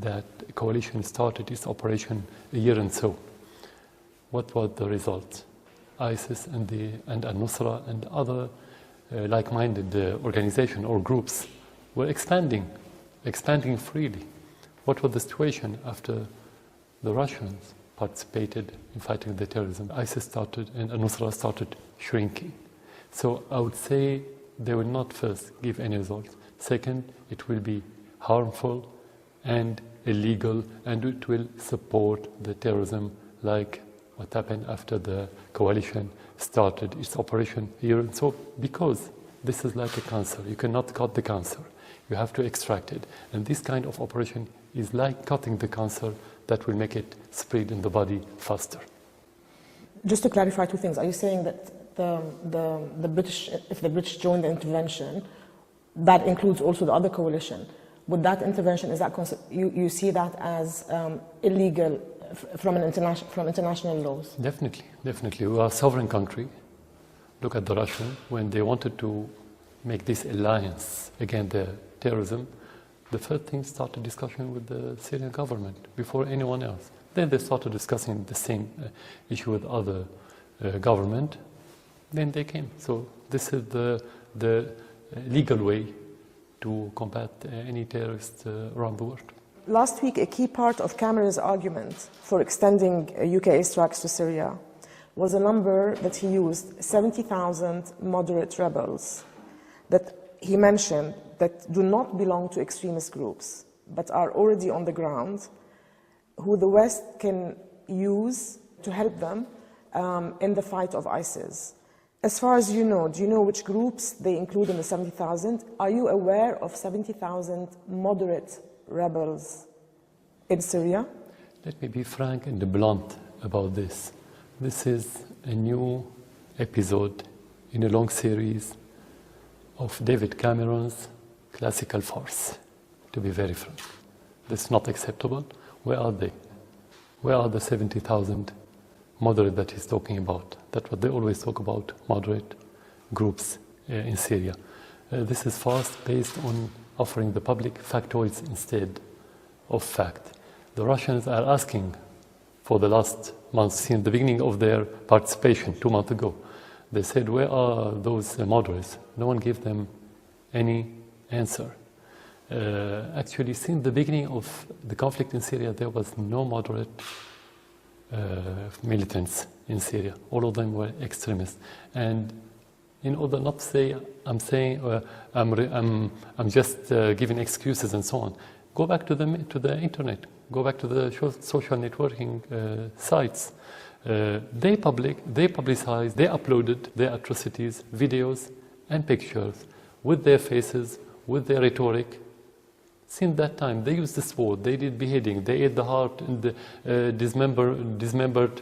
that coalition started its operation a year and so. What was the result? ISIS and Al-Nusra and other like-minded organizations or groups were expanding freely. What was the situation after the Russians participated in fighting the terrorism? ISIS started and Al-Nusra started shrinking. So I would say they will not first give any results. Second, it will be harmful and illegal, and it will support the terrorism like what happened after the coalition started its operation here. And so, because this is like a cancer, you cannot cut the cancer, you have to extract it. And this kind of operation is like cutting the cancer that will make it spread in the body faster. Just to clarify two things, are you saying that the British, if the British join the intervention, that includes also the other coalition? Would that intervention, is that you see that as illegal from international laws? Definitely. We are a sovereign country. Look at the Russians. When they wanted to make this alliance against the terrorism, the first thing started discussion with the Syrian government before anyone else. Then they started discussing the same issue with other government. Then they came. So this is the legal way to combat any terrorists around the world. Last week, a key part of Cameron's argument for extending UK airstrikes to Syria was a number that he used, 70,000 moderate rebels, that he mentioned that do not belong to extremist groups, but are already on the ground, who the West can use to help them in the fight of ISIS. As far as you know, do you know which groups they include in the 70,000? Are you aware of 70,000 moderate rebels in Syria? Let me be frank and blunt about this. This is a new episode in a long series of David Cameron's classical farce, to be very frank. This is not acceptable. Where are they? Where are the 70,000 moderate that he's talking about? That's what they always talk about, moderate groups in Syria. This is farce based on offering the public factoids instead of fact. The Russians are asking for the last month, since the beginning of their participation 2 months ago. They said, where are those moderates? No one gave them any answer. Actually, since the beginning of the conflict in Syria, there was no moderate militants in Syria. All of them were extremists. And in order not to say, I'm just giving excuses and so on, go back to the internet, go back to the social networking sites. They publicized, they uploaded their atrocities, videos and pictures with their faces, with their rhetoric. Since that time, they used the sword, they did beheading, they ate the heart and the dismembered